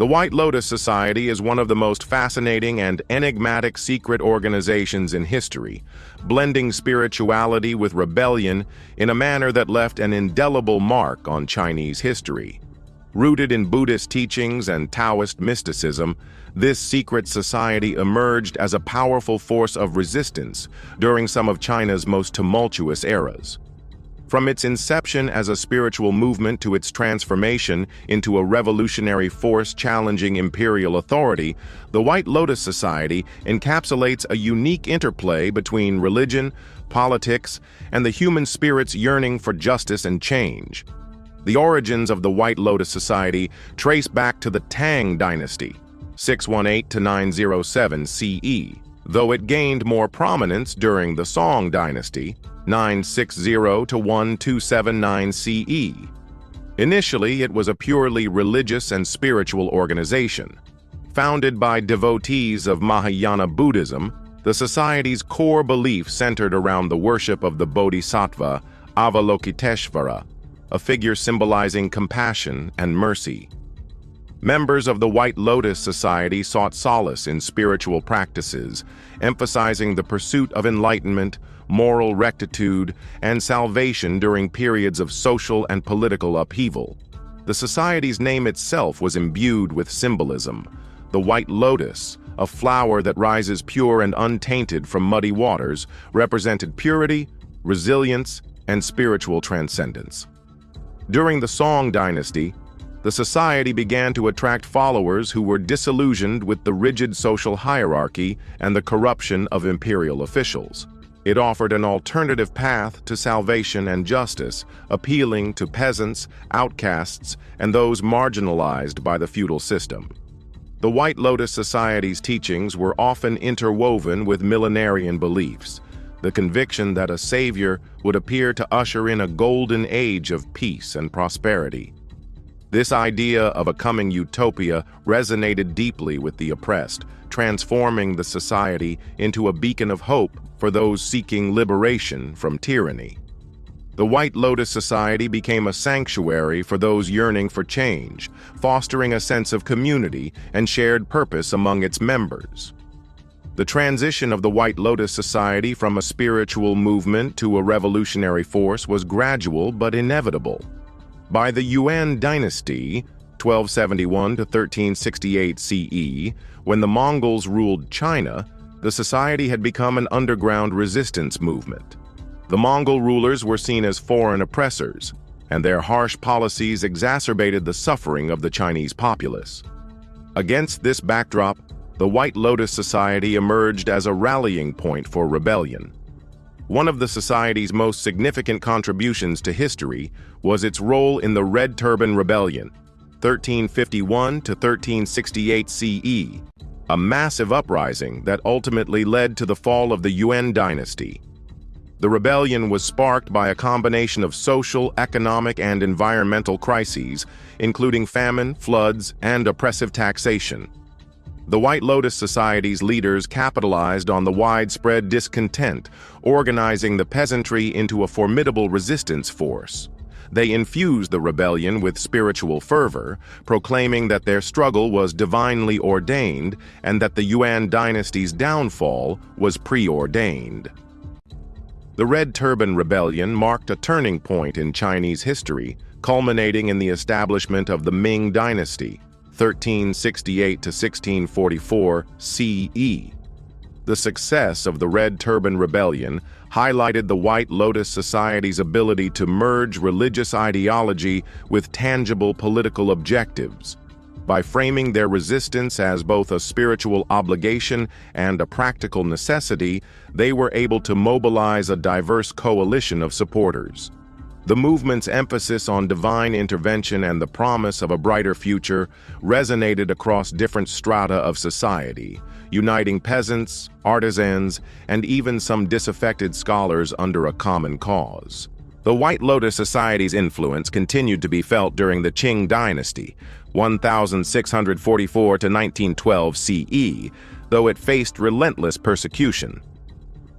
The White Lotus Society is one of the most fascinating and enigmatic secret organizations in history, blending spirituality with rebellion in a manner that left an indelible mark on Chinese history. Rooted in Buddhist teachings and Taoist mysticism, this secret society emerged as a powerful force of resistance during some of China's most tumultuous eras. From its inception as a spiritual movement to its transformation into a revolutionary force challenging imperial authority, the White Lotus Society encapsulates a unique interplay between religion, politics, and the human spirit's yearning for justice and change. The origins of the White Lotus Society trace back to the Tang dynasty, 618 to 907 CE, though it gained more prominence during the Song dynasty, 960 to 1279 CE. Initially, it was a purely religious and spiritual organization. Founded by devotees of Mahayana Buddhism, the society's core belief centered around the worship of the Bodhisattva Avalokiteshvara, a figure symbolizing compassion and mercy. Members of the White Lotus Society sought solace in spiritual practices, emphasizing the pursuit of enlightenment, moral rectitude, and salvation during periods of social and political upheaval. The society's name itself was imbued with symbolism. The white lotus, a flower that rises pure and untainted from muddy waters, represented purity, resilience, and spiritual transcendence. During the Song dynasty, the society began to attract followers who were disillusioned with the rigid social hierarchy and the corruption of imperial officials. It offered an alternative path to salvation and justice, appealing to peasants, outcasts, and those marginalized by the feudal system. The White Lotus Society's teachings were often interwoven with millenarian beliefs, the conviction that a savior would appear to usher in a golden age of peace and prosperity. This idea of a coming utopia resonated deeply with the oppressed, transforming the society into a beacon of hope for those seeking liberation from tyranny. The White Lotus Society became a sanctuary for those yearning for change, fostering a sense of community and shared purpose among its members. The transition of the White Lotus Society from a spiritual movement to a revolutionary force was gradual but inevitable. By the Yuan dynasty, 1271 to 1368 CE, when the Mongols ruled China, the society had become an underground resistance movement. The Mongol rulers were seen as foreign oppressors, and their harsh policies exacerbated the suffering of the Chinese populace. Against this backdrop, the White Lotus Society emerged as a rallying point for rebellion. One of the society's most significant contributions to history was its role in the Red Turban Rebellion, 1351 to 1368 CE, a massive uprising that ultimately led to the fall of the Yuan dynasty. The rebellion was sparked by a combination of social, economic, and environmental crises, including famine, floods, and oppressive taxation. The White Lotus Society's leaders capitalized on the widespread discontent, organizing the peasantry into a formidable resistance force. They infused the rebellion with spiritual fervor, proclaiming that their struggle was divinely ordained and that the Yuan dynasty's downfall was preordained. The Red Turban Rebellion marked a turning point in Chinese history, culminating in the establishment of the Ming Dynasty, 1368 to 1644 CE. The success of the Red Turban Rebellion highlighted the White Lotus Society's ability to merge religious ideology with tangible political objectives. By framing their resistance as both a spiritual obligation and a practical necessity, they were able to mobilize a diverse coalition of supporters. The movement's emphasis on divine intervention and the promise of a brighter future resonated across different strata of society, uniting peasants, artisans, and even some disaffected scholars under a common cause. The White Lotus Society's influence continued to be felt during the Qing dynasty, 1644 to 1912 CE, though it faced relentless persecution.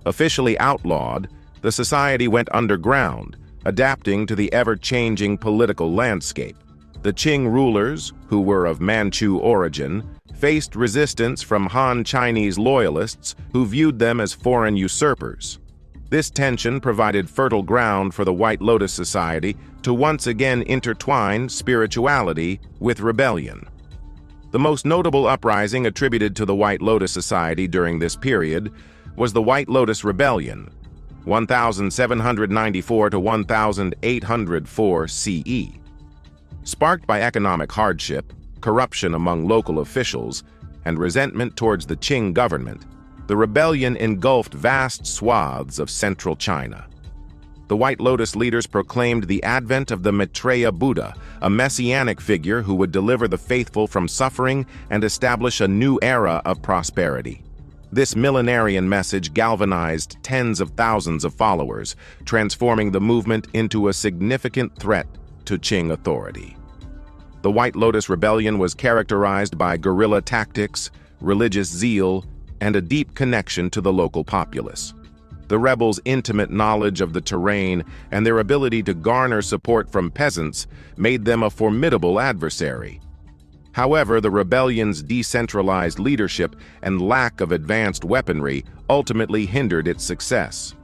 Officially outlawed, the society went underground, adapting to the ever-changing political landscape. The Qing rulers, who were of Manchu origin, faced resistance from Han Chinese loyalists who viewed them as foreign usurpers. This tension provided fertile ground for the White Lotus Society to once again intertwine spirituality with rebellion. The most notable uprising attributed to the White Lotus Society during this period was the White Lotus Rebellion, 1794 to 1804 CE. Sparked by economic hardship, corruption among local officials, and resentment towards the Qing government, the rebellion engulfed vast swaths of central China. The White Lotus leaders proclaimed the advent of the Maitreya Buddha, a messianic figure who would deliver the faithful from suffering and establish a new era of prosperity. This millenarian message galvanized tens of thousands of followers, transforming the movement into a significant threat to Qing authority. The White Lotus Rebellion was characterized by guerrilla tactics, religious zeal, and a deep connection to the local populace. The rebels' intimate knowledge of the terrain and their ability to garner support from peasants made them a formidable adversary. However, the rebellion's decentralized leadership and lack of advanced weaponry ultimately hindered its success.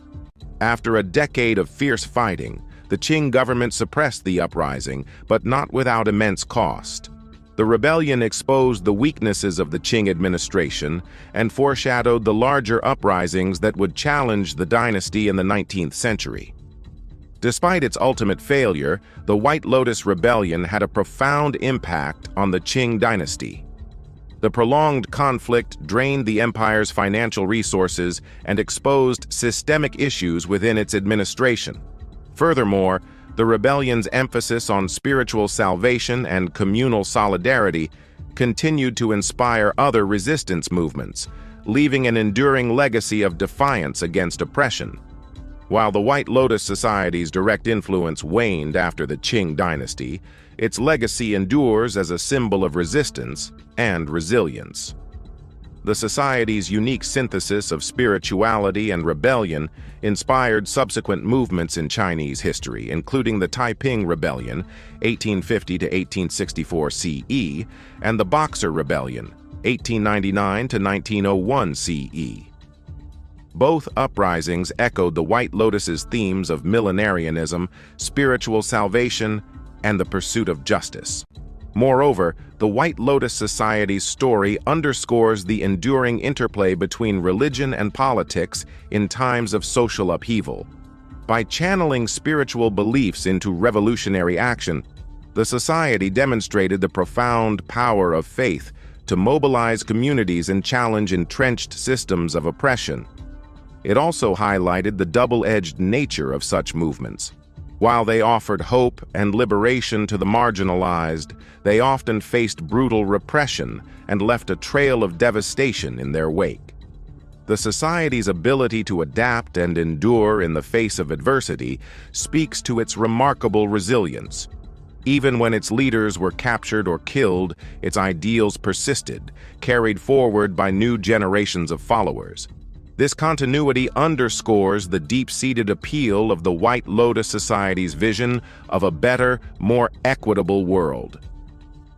After a decade of fierce fighting, the Qing government suppressed the uprising, but not without immense cost. The rebellion exposed the weaknesses of the Qing administration and foreshadowed the larger uprisings that would challenge the dynasty in the 19th century. Despite its ultimate failure, the White Lotus Rebellion had a profound impact on the Qing dynasty. The prolonged conflict drained the empire's financial resources and exposed systemic issues within its administration. Furthermore, the rebellion's emphasis on spiritual salvation and communal solidarity continued to inspire other resistance movements, leaving an enduring legacy of defiance against oppression. While the White Lotus Society's direct influence waned after the Qing dynasty, its legacy endures as a symbol of resistance and resilience. The society's unique synthesis of spirituality and rebellion inspired subsequent movements in Chinese history, including the Taiping Rebellion, 1850 to 1864 CE, and the Boxer Rebellion, 1899 to 1901 CE. Both uprisings echoed the White Lotus's themes of millenarianism, spiritual salvation, and the pursuit of justice. Moreover, the White Lotus Society's story underscores the enduring interplay between religion and politics in times of social upheaval. By channeling spiritual beliefs into revolutionary action, the society demonstrated the profound power of faith to mobilize communities and challenge entrenched systems of oppression. It also highlighted the double-edged nature of such movements. While they offered hope and liberation to the marginalized, they often faced brutal repression and left a trail of devastation in their wake. The society's ability to adapt and endure in the face of adversity speaks to its remarkable resilience. Even when its leaders were captured or killed, its ideals persisted, carried forward by new generations of followers. This continuity underscores the deep-seated appeal of the White Lotus Society's vision of a better, more equitable world.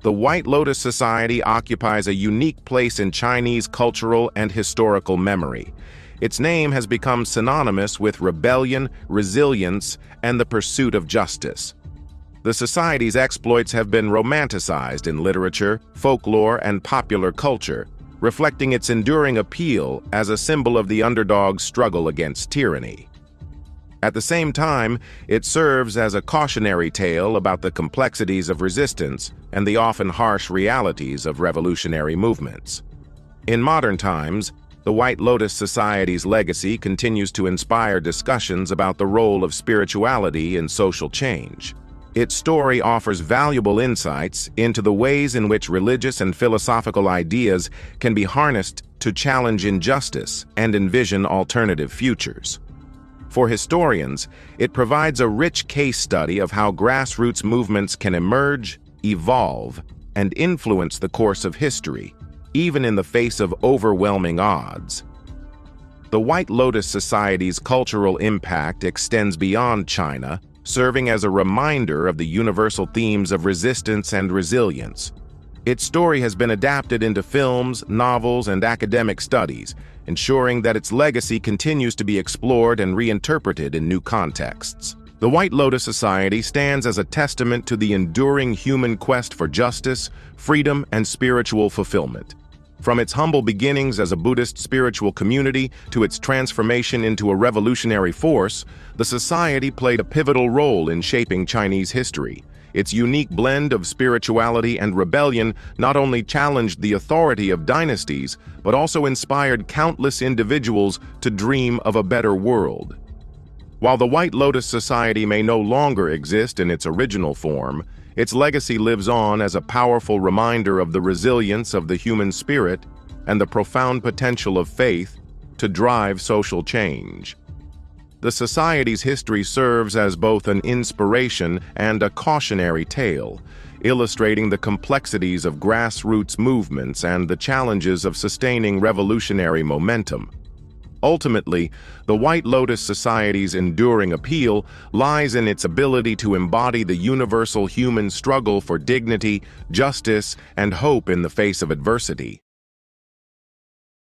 The White Lotus Society occupies a unique place in Chinese cultural and historical memory. Its name has become synonymous with rebellion, resilience, and the pursuit of justice. The society's exploits have been romanticized in literature, folklore, and popular culture, reflecting its enduring appeal as a symbol of the underdog's struggle against tyranny. At the same time, it serves as a cautionary tale about the complexities of resistance and the often harsh realities of revolutionary movements. In modern times, the White Lotus Society's legacy continues to inspire discussions about the role of spirituality in social change. Its story offers valuable insights into the ways in which religious and philosophical ideas can be harnessed to challenge injustice and envision alternative futures. For historians, it provides a rich case study of how grassroots movements can emerge, evolve, and influence the course of history, even in the face of overwhelming odds. The White Lotus Society's cultural impact extends beyond China, serving as a reminder of the universal themes of resistance and resilience. Its story has been adapted into films, novels, and academic studies, ensuring that its legacy continues to be explored and reinterpreted in new contexts. The White Lotus Society stands as a testament to the enduring human quest for justice, freedom, and spiritual fulfillment. From its humble beginnings as a Buddhist spiritual community to its transformation into a revolutionary force, the society played a pivotal role in shaping Chinese history. Its unique blend of spirituality and rebellion not only challenged the authority of dynasties, but also inspired countless individuals to dream of a better world. While the White Lotus Society may no longer exist in its original form, its legacy lives on as a powerful reminder of the resilience of the human spirit and the profound potential of faith to drive social change. The Society's history serves as both an inspiration and a cautionary tale, illustrating the complexities of grassroots movements and the challenges of sustaining revolutionary momentum. Ultimately, the White Lotus Society's enduring appeal lies in its ability to embody the universal human struggle for dignity, justice, and hope in the face of adversity.